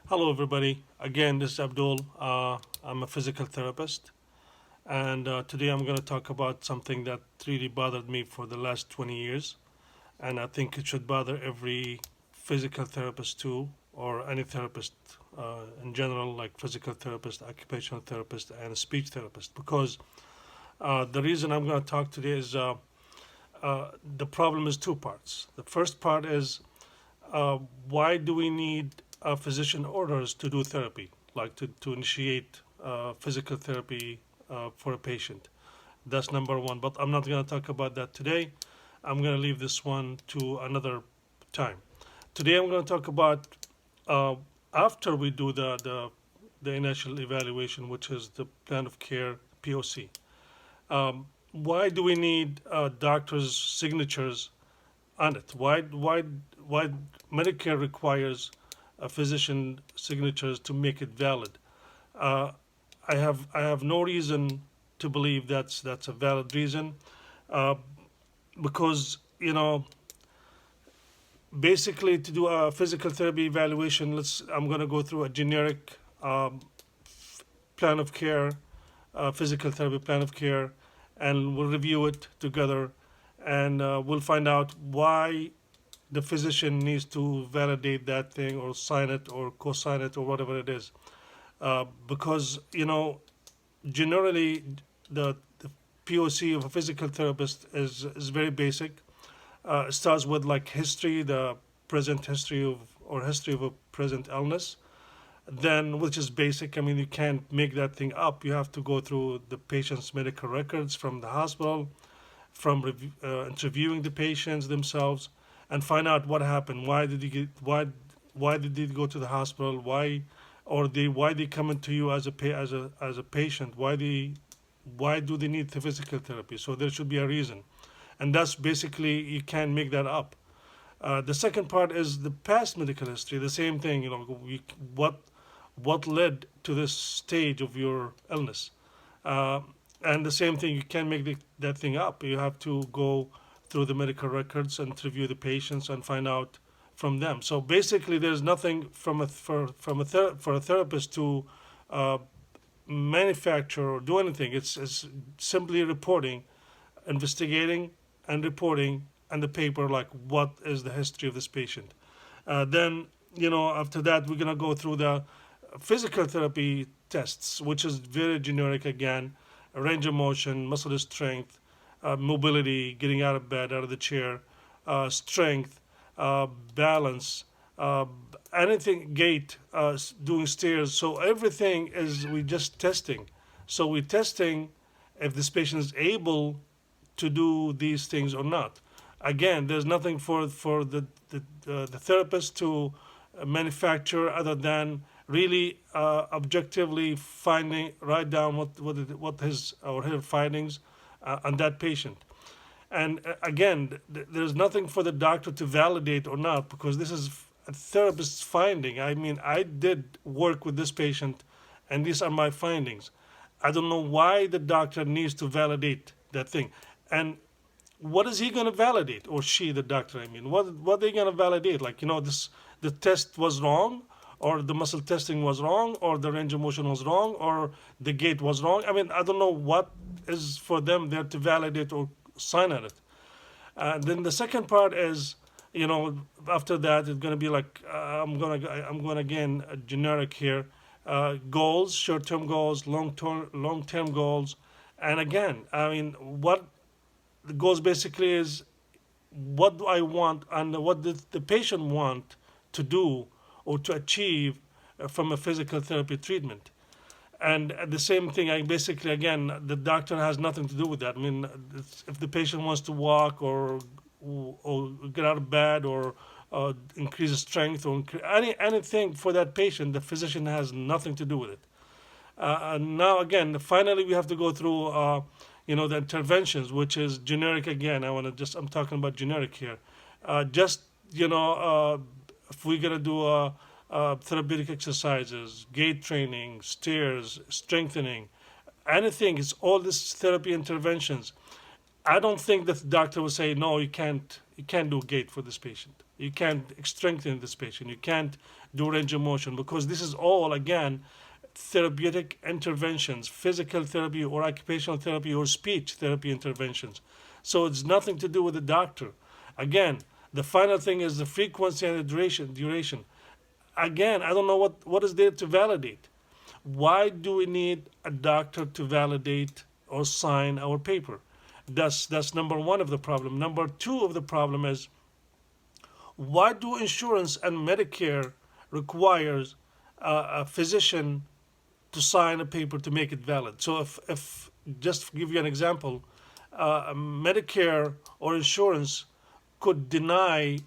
Hello, everybody. Again, this is Abdul. I'm a physical therapist, and today I'm going to talk about something that really bothered me for the last 20 years, and I think it should bother every physical therapist too, or any therapist in general, like physical therapist, occupational therapist, and speech therapist. Because the reason I'm going to talk today is the problem is two parts. The first part is uh, why do we need physician orders to do therapy, like to initiate physical therapy for a patient? That's number one. But I'm not going to talk about that today. I'm going to leave this one to another time. Today, I'm going to talk about uh, after we do the initial evaluation, which is the plan of care POC. Why do we need doctors' signatures on it? Why Medicare requires a physician signatures to make it valid? Uh, I have no reason to believe that's a valid reason, uh, because basically to do a physical therapy evaluation, I'm going to go through a generic plan of care, physical therapy plan of care, and we'll review it together, and we'll find out why the physician needs to validate that thing or sign it or co-sign it or whatever it is. Because generally the POC of a physical therapist is very basic. It starts with like history, the present history of or history of a present illness. Then, which is basic. I mean, you can't make that thing up. You have to go through the patient's medical records from the hospital, from interviewing the patients themselves, and find out what happened. Why did they go to the hospital? Why they coming to you as a patient? Why do they need the physical therapy? So there should be a reason, and that's basically you can't make that up. The second part is the past medical history. The same thing, what led to this stage of your illness. Uh, and the same thing, you can't make that thing up. You have to go through the medical records and interview the patients and find out from them. So basically, there's nothing for a therapist to uh, manufacture or do anything. It's simply reporting, investigating, and reporting on the paper like what is the history of this patient. Then after that, we're gonna go through the physical therapy tests, which is very generic again: range of motion, muscle strength, mobility, getting out of bed, out of the chair, strength, balance, uh, anything, gait, doing stairs. So everything is we just testing. So we're testing if this patient is able to do these things or not. Again, there's nothing for the therapist to manufacture other than really objectively finding write down what his or her findings on that patient. And again, there's nothing for the doctor to validate or not because this is a therapist's finding. I mean, I did work with this patient, and these are my findings. I don't know why the doctor needs to validate that thing. And what is he going to validate, or she, the doctor? I mean, what are they going to validate? Like, this the test was wrong, or the muscle testing was wrong, or the range of motion was wrong, or the gait was wrong. I mean, I don't know what is for them there to validate or sign on it. Then the second part is, after that it's going to be like I'm going to again generic here, goals, short-term goals, long-term goals, and again, I mean, what the goals basically is what do I want and what does the patient want to do or to achieve from a physical therapy treatment. And the same thing, I basically, again, the doctor has nothing to do with that. I mean, if the patient wants to walk or get out of bed or increase strength or anything for that patient, the physician has nothing to do with it. And now again, finally, we have to go through, the interventions, which is generic again. I'm talking about generic here. Just, if we're gonna do therapeutic exercises, gait training, stairs, strengthening, anything. It's all these therapy interventions. I don't think that the doctor will say no. You can't. You can't do gait for this patient. You can't strengthen this patient. You can't do range of motion, because this is all, again, therapeutic interventions, physical therapy or occupational therapy or speech therapy interventions. So it's nothing to do with the doctor. Again, the final thing is the frequency and the duration. Again, I don't know what is there to validate. Why do we need a doctor to validate or sign our paper? That's number one of the problem. Number two of the problem is, why do insurance and Medicare requires a physician to sign a paper to make it valid? So if just to give you an example, Medicare or insurance could deny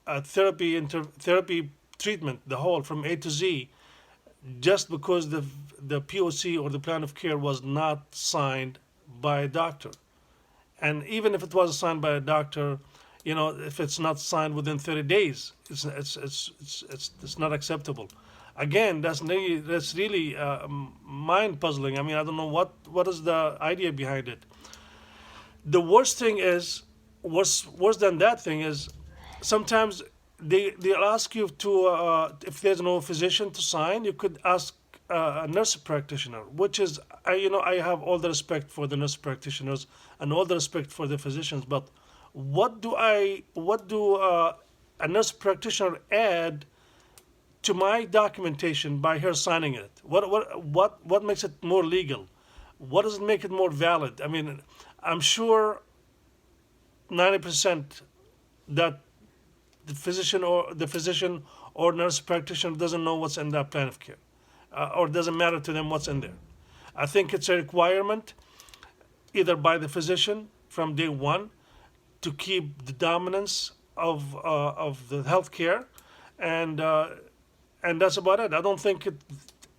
therapy treatment, the whole from A to Z, just because the POC or the plan of care was not signed by a doctor. And even if it was signed by a doctor, if it's not signed within 30 days, it's not acceptable. Again, that's really mind puzzling. I mean, I don't know what is the idea behind it. The worst thing is, worse than that thing is, sometimes they'll ask you to, if there's no physician to sign, you could ask a nurse practitioner, which is, I have all the respect for the nurse practitioners and all the respect for the physicians, but what do a nurse practitioner add to my documentation by her signing it? What makes it more legal? What does it make it more valid? I mean, I'm sure 90% that the physician or nurse practitioner doesn't know what's in that plan of care, or doesn't matter to them what's in there. I think it's a requirement either by the physician from day one to keep the dominance of the healthcare, and that's about it. I don't think it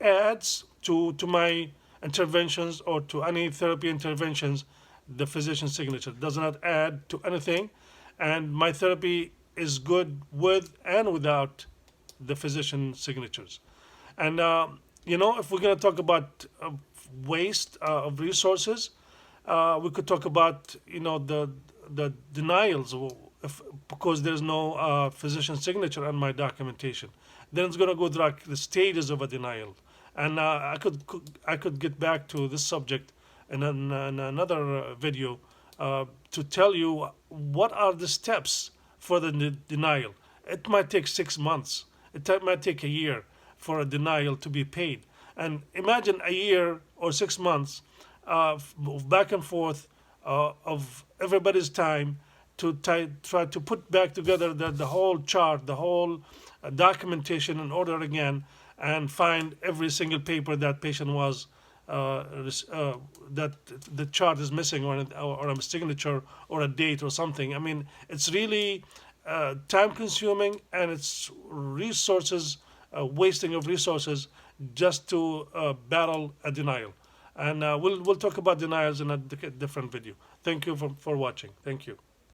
adds to my interventions or to any therapy interventions. The physician signature does not add to anything, and my therapy is good with and without the physician signatures. And if we're going to talk about waste of resources, we could talk about the denials, because there's no physician signature on my documentation. Then it's going to go through the stages of a denial, and I could get back to this subject in another video to tell you what are the steps for the denial. It might take 6 months. It might take a year for a denial to be paid. And imagine a year or 6 months of back and forth of everybody's time to try to put back together the whole chart, the whole documentation in order again, and find every single paper that patient was that the chart is missing, or a signature or a date or something. I mean, it's really time consuming, and it's resources, wasting of resources just to battle a denial. And we'll talk about denials in a different video. Thank you for watching. Thank you.